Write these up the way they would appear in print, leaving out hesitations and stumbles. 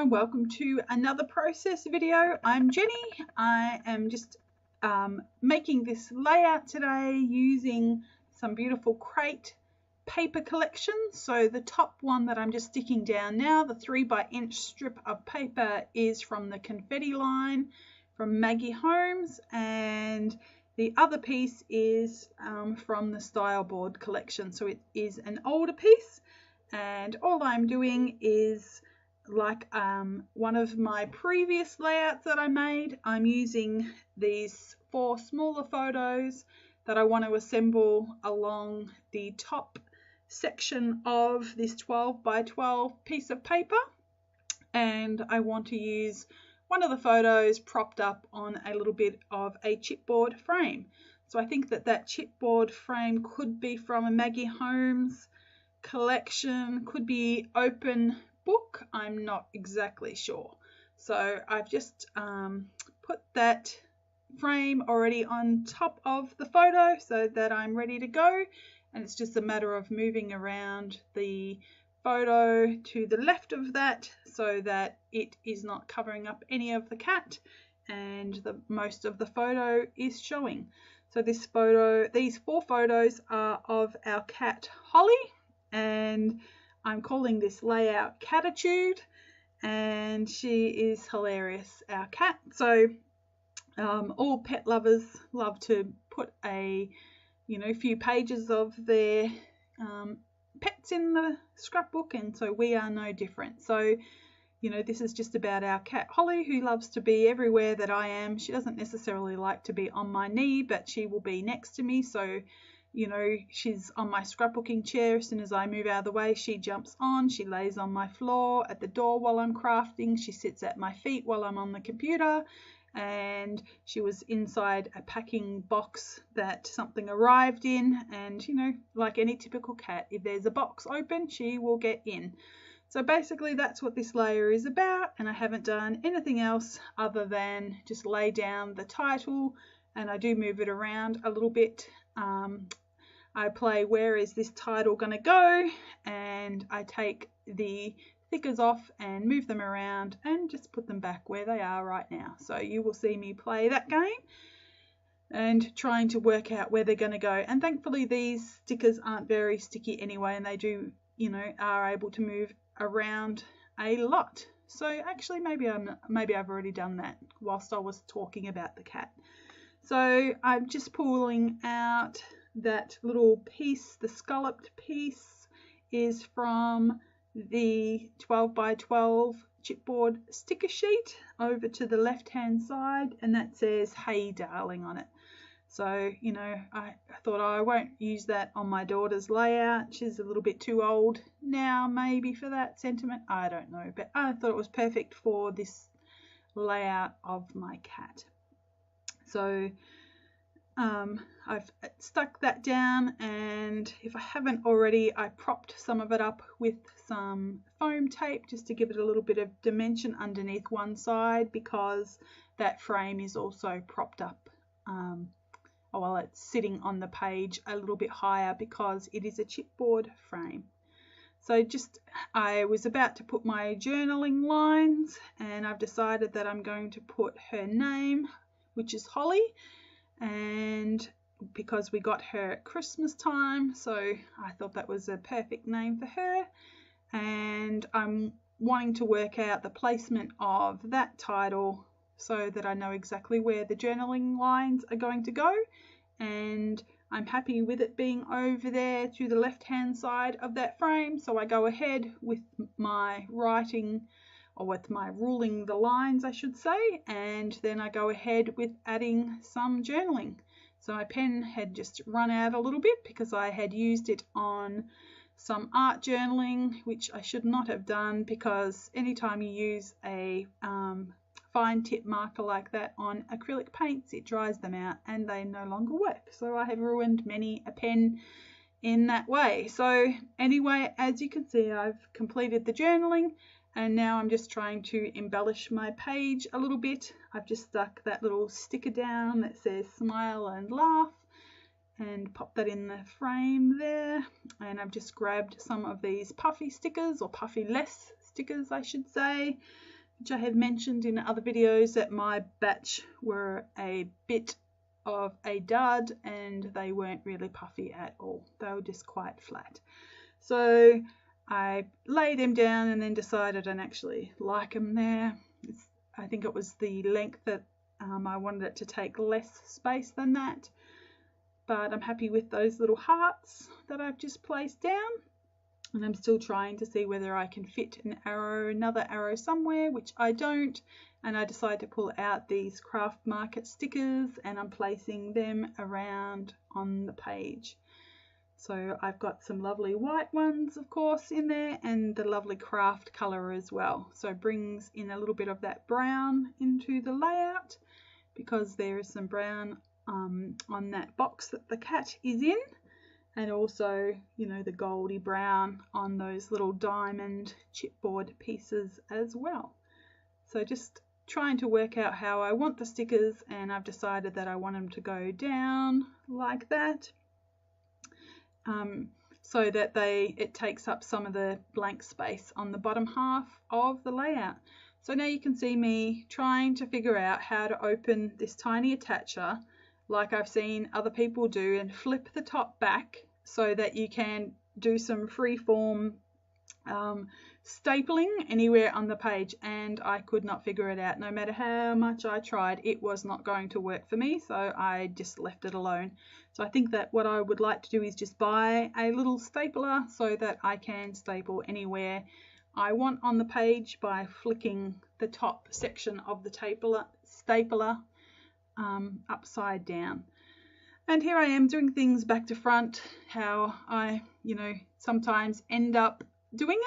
everyone, welcome to another process video. I'm Jenny. I am just making this layout today using some beautiful crate paper collection. So the top one that I'm just sticking down now, the 3x-inch strip of paper, is from the confetti line from Maggie Holmes, and the other piece is from the styleboard collection. So it is an older piece, and all I'm doing is, like one of my previous layouts that I made, I'm using these 4 smaller photos that I want to assemble along the top section of this 12x12 piece of paper, and I want to use one of the photos propped up on a little bit of a chipboard frame. So I think that that chipboard frame could be from a Maggie Holmes collection, could be open book, I'm not exactly sure. So I've just put that frame already on top of the photo so that I'm ready to go, and it's just a matter of moving around the photo to the left of that so that it is not covering up any of the cat and the most of the photo is showing. So these 4 photos are of our cat Holly, and I'm calling this layout Catitude, and she is hilarious, our cat. So all pet lovers love to put a few pages of their pets in the scrapbook, and so we are no different. So this is just about our cat Holly, who loves to be everywhere that I am. She doesn't necessarily like to be on my knee, but she will be next to me. So she's on my scrapbooking chair. As soon as I move out of the way, she jumps on. She lays on my floor at the door while I'm crafting. She sits at my feet while I'm on the computer. And she was inside a packing box that something arrived in. And, like any typical cat, if there's a box open, she will get in. So basically that's what this layer is about. And I haven't done anything else other than just lay down the title. And I do move it around a little bit. I play, where is this title going to go, and I take the thickers off and move them around and just put them back where they are right now. So you will see me play that game and trying to work out where they're going to go. And thankfully these stickers aren't very sticky anyway, and they do, are able to move around a lot. So actually maybe I've already done that whilst I was talking about the cat. So I'm just pulling out that little piece. The scalloped piece is from the 12x12 chipboard sticker sheet over to the left hand side, and that says "Hey Darling" on it. So I thought I won't use that on my daughter's layout. She's a little bit too old now maybe for that sentiment, I don't know, but I thought it was perfect for this layout of my cat. So I've stuck that down, and if I haven't already, I propped some of it up with some foam tape just to give it a little bit of dimension underneath one side, because that frame is also propped up while it's sitting on the page a little bit higher because it is a chipboard frame. So I was about to put my journaling lines, and I've decided that I'm going to put her name, which is Holly, and because we got her at Christmas time, so I thought that was a perfect name for her. And I'm wanting to work out the placement of that title so that I know exactly where the journaling lines are going to go, and I'm happy with it being over there to the left hand side of that frame. So I go ahead with my writing, or with my ruling the lines I should say, and then I go ahead with adding some journaling. So my pen had just run out a little bit because I had used it on some art journaling, which I should not have done, because anytime you use a fine tip marker like that on acrylic paints, it dries them out and they no longer work. So I have ruined many a pen in that way. So anyway, as you can see, I've completed the journaling, and now I'm just trying to embellish my page a little bit. I've just stuck that little sticker down that says "Smile and Laugh" and pop that in the frame there. And I've just grabbed some of these puffy stickers, or puffy less stickers I should say, which I have mentioned in other videos that my batch were a bit of a dud and they weren't really puffy at all. They were just quite flat. So I laid them down and then decided I actually like them there. I think it was the length that I wanted it to take less space than that. But I'm happy with those little hearts that I've just placed down. And I'm still trying to see whether I can fit another arrow somewhere, which I don't. And I decided to pull out these Craft Market stickers and I'm placing them around on the page. So I've got some lovely white ones, of course, in there, and the lovely craft colour as well. So it brings in a little bit of that brown into the layout because there is some brown on that box that the cat is in. And also, you know, the goldy brown on those little diamond chipboard pieces as well. So just trying to work out how I want the stickers, and I've decided that I want them to go down like that, so that it takes up some of the blank space on the bottom half of the layout. So now you can see me trying to figure out how to open this tiny attacher like I've seen other people do, and flip the top back so that you can do some freeform stapling anywhere on the page, and I could not figure it out. No matter how much I tried, it was not going to work for me, so I just left it alone. So I think that what I would like to do is just buy a little stapler so that I can staple anywhere I want on the page by flicking the top section of the stapler upside down. And here I am doing things back to front, how I, sometimes end up doing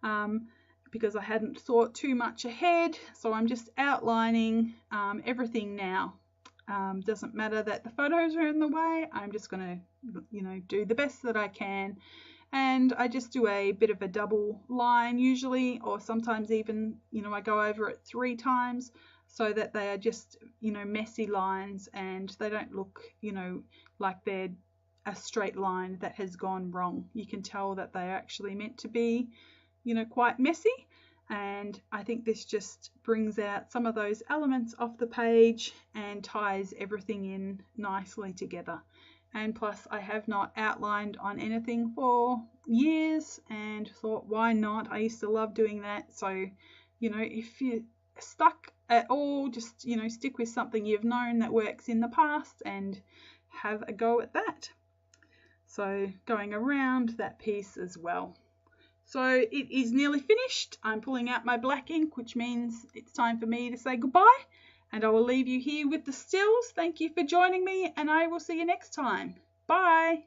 them because I hadn't thought too much ahead. So I'm just outlining everything now. Doesn't matter that the photos are in the way. I'm just going to, do the best that I can. And I just do a bit of a double line usually, or sometimes even, I go over it 3 times so that they are just, messy lines and they don't look, like they're a straight line that has gone wrong. You can tell that they're actually meant to be, quite messy. And I think this just brings out some of those elements off the page and ties everything in nicely together. And plus I have not outlined on anything for years and thought, why not? I used to love doing that. So, if you're stuck at all, just, stick with something you've known that works in the past and have a go at that. So going around that piece as well. So it is nearly finished. I'm pulling out my black ink, which means it's time for me to say goodbye. And I will leave you here with the stills. Thank you for joining me, and I will see you next time. Bye.